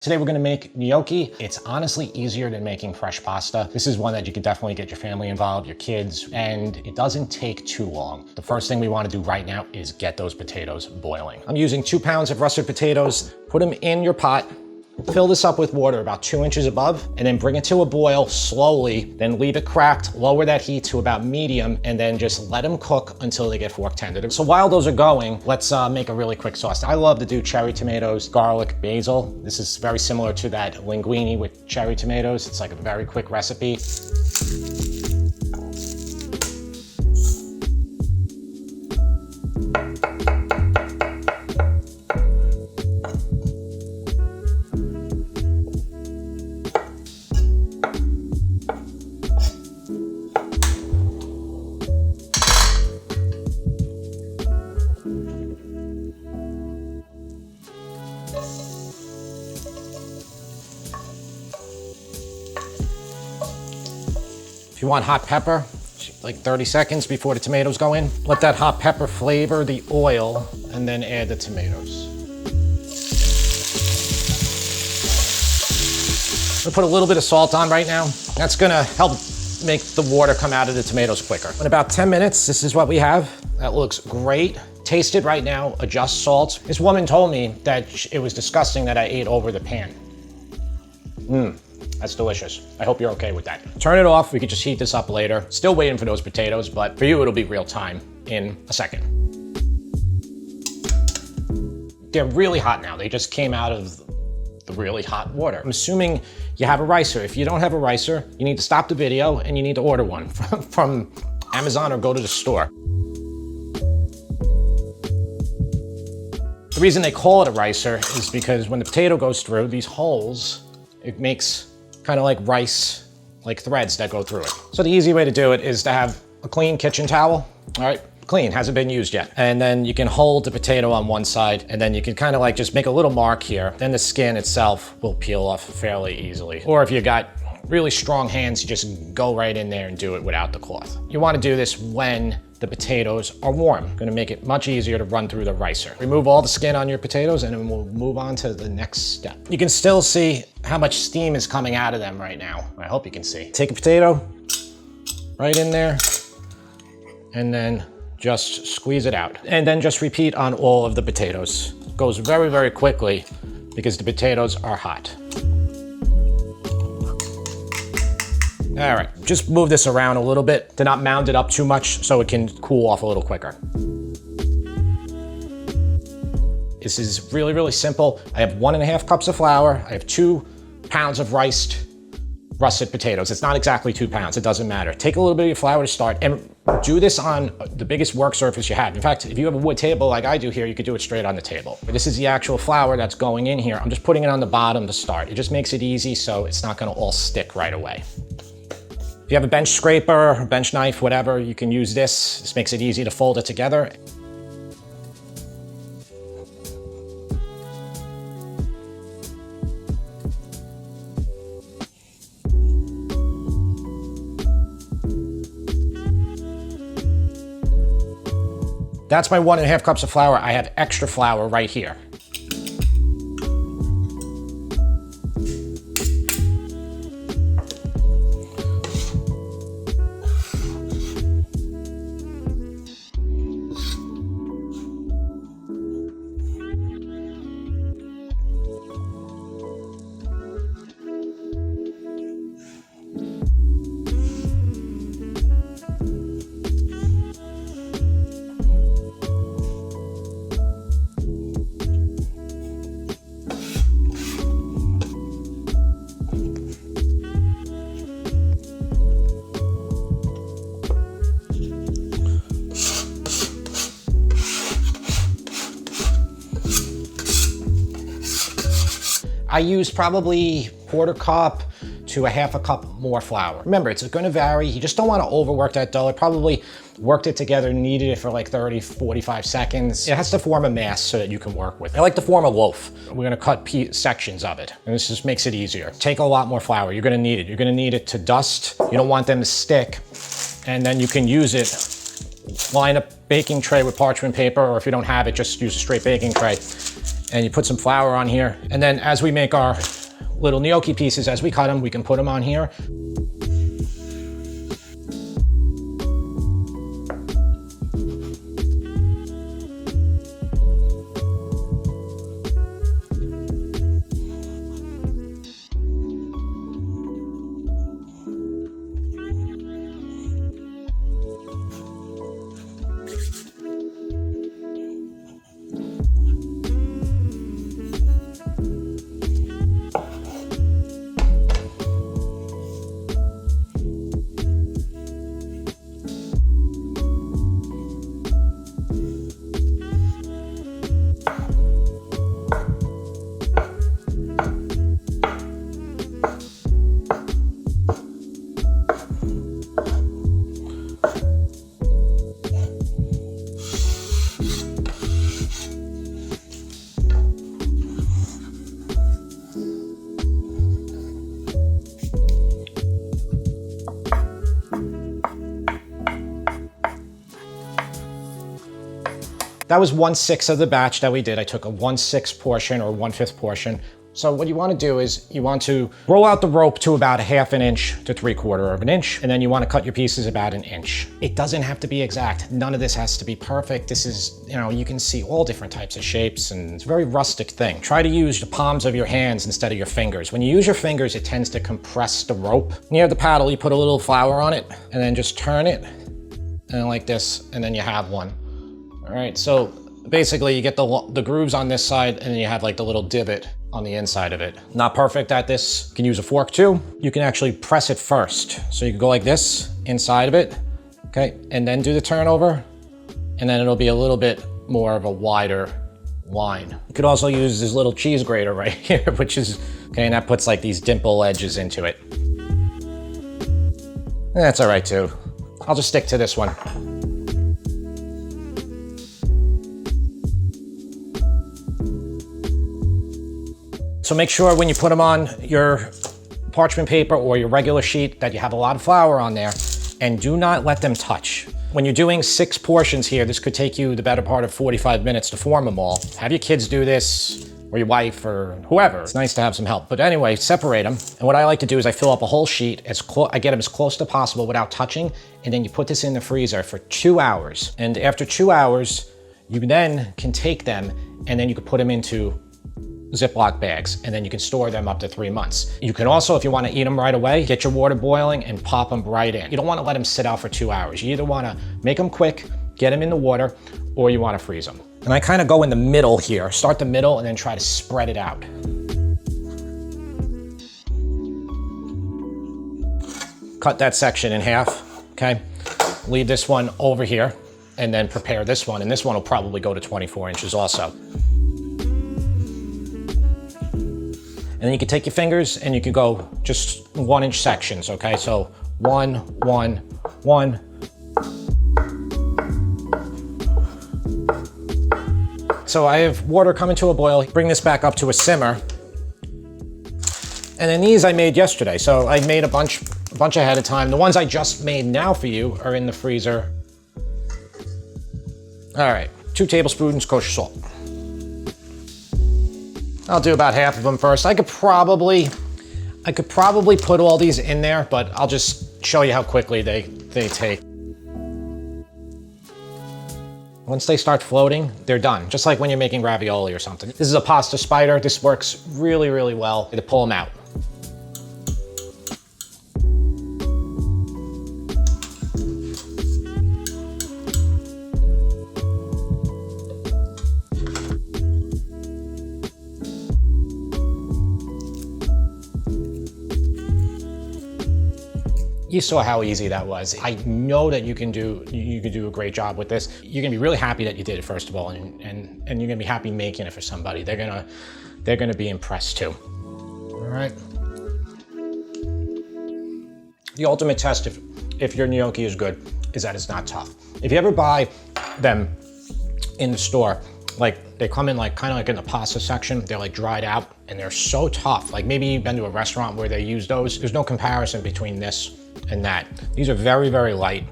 Today we're gonna make gnocchi. It's honestly easier than making fresh pasta. This is one that you can definitely get your family involved, your kids, and it doesn't take too long. The first thing we wanna do right now is get those potatoes boiling. I'm using 2 pounds of russet potatoes. Put them in your pot. Fill this up with water about 2 inches above, and then bring it to a boil slowly, then leave it cracked, lower that heat to about medium, and then just let them cook until they get fork tender. So while those are going, let's make a really quick sauce. I love to do cherry tomatoes, garlic, basil. This is very similar to that linguine with cherry tomatoes. It's like a very quick recipe. If you want hot pepper, like 30 seconds before the tomatoes go in, let that hot pepper flavor the oil and then add the tomatoes. I'm gonna put a little bit of salt on right now. That's gonna help make the water come out of the tomatoes quicker. In about 10 minutes, this is what we have. That looks great. Taste it right now, adjust salt. This woman told me that it was disgusting that I ate over the pan. That's delicious. I hope you're okay with that. Turn it off, we could just heat this up later. Still waiting for those potatoes, but for you, it'll be real time in a second. They're really hot now. They just came out of the really hot water. I'm assuming you have a ricer. If you don't have a ricer, you need to stop the video and you need to order one from Amazon or go to the store. The reason they call it a ricer is because when the potato goes through these holes, it makes kind of like rice, like threads that go through it. So the easy way to do it is to have a clean kitchen towel, all right? Clean, hasn't been used yet. And then you can hold the potato on one side and then you can kind of like just make a little mark here. Then the skin itself will peel off fairly easily. Or if you got really strong hands, you just go right in there and do it without the cloth. You want to do this when the potatoes are warm. Gonna make it much easier to run through the ricer. Remove all the skin on your potatoes and then we'll move on to the next step. You can still see how much steam is coming out of them right now. I hope you can see. Take a potato, right in there, and then just squeeze it out. And then just repeat on all of the potatoes. It goes very, very quickly because the potatoes are hot. All right, just move this around a little bit to not mound it up too much so it can cool off a little quicker. This is really, really simple. I have 1.5 cups of flour. I have 2 pounds of russet potatoes. It's not exactly 2 pounds, it doesn't matter. Take a little bit of your flour to start and do this on the biggest work surface you have. In fact, if you have a wood table like I do here, you could do it straight on the table. But this is the actual flour that's going in here. I'm just putting it on the bottom to start. It just makes it easy so it's not gonna all stick right away. If you have a bench scraper, a bench knife, whatever, you can use this. This makes it easy to fold it together. That's my 1.5 cups of flour. I have extra flour right here. I use probably 1/4 cup to a 1/2 cup more flour. Remember, it's gonna vary. You just don't wanna overwork that dough. I probably worked it together, kneaded it for like 30, 45 seconds. It has to form a mass so that you can work with it. I like to form a loaf. We're gonna cut sections of it, and this just makes it easier. Take a lot more flour. You're gonna need it. You're gonna need it to dust. You don't want them to stick, and then you can use it. Line a baking tray with parchment paper, or if you don't have it, just use a straight baking tray. And you put some flour on here. And then as we make our little gnocchi pieces, as we cut them, we can put them on here. That was 1/6 of the batch that we did. I took a 1/6 portion or 1/5 portion. So what you want to do is you want to roll out the rope to about 1/2 inch to 3/4 inch, and then you want to cut your pieces about 1 inch. It doesn't have to be exact. None of this has to be perfect. This is, you know, you can see all different types of shapes, and it's a very rustic thing. Try to use the palms of your hands instead of your fingers. When you use your fingers, it tends to compress the rope. Near the paddle, you put a little flour on it, and then just turn it, and like this, and then you have one. All right, so basically you get the grooves on this side, and then you have like the little divot on the inside of it. Not perfect at this. You can use a fork too. You can actually press it first. So you can go like this inside of it, okay? And then do the turnover, and then it'll be a little bit more of a wider line. You could also use this little cheese grater right here, which is, okay, and that puts like these dimple edges into it. And that's all right too. I'll just stick to this one. So make sure when you put them on your parchment paper or your regular sheet that you have a lot of flour on there, and do not let them touch. When you're doing 6 portions here, this could take you the better part of 45 minutes to form them all. Have your kids do this, or your wife, or whoever. It's nice to have some help. But anyway, separate them. And what I like to do is I fill up a whole sheet, I get them as close to possible without touching, and then you put this in the freezer for 2 hours. And after 2 hours, you then can take them, and then you can put them into Ziploc bags, and then you can store them up to 3 months. You can also, if you want to eat them right away, get your water boiling and pop them right in. You don't want to let them sit out for 2 hours. You either want to make them quick, get them in the water, or you want to freeze them. And I kind of go in the middle here, start the middle and then try to spread it out. Cut that section in half, okay? Leave this one over here, and then prepare this one, and this one will probably go to 24 inches also. And then you can take your fingers and you can go just 1 inch sections, okay? So 1, 1, 1. So I have water coming to a boil. Bring this back up to a simmer. And then these I made yesterday. So I made a bunch ahead of time. The ones I just made now for you are in the freezer. All right, 2 tablespoons kosher salt. I'll do about half of them first. I could probably put all these in there, but I'll just show you how quickly they take. Once they start floating, they're done. Just like when you're making ravioli or something. This is a pasta spider. This works really, really well to pull them out. You saw how easy that was. I know that you can do a great job with this. You're gonna be really happy that you did it, first of all, and you're gonna be happy making it for somebody. They're gonna be impressed too. All right. The ultimate test if your gnocchi is good is that it's not tough. If you ever buy them in the store, like they come in like kind of like in the pasta section, they're like dried out and they're so tough. Like maybe you've been to a restaurant where they use those. There's no comparison between this and that. These are very, very light.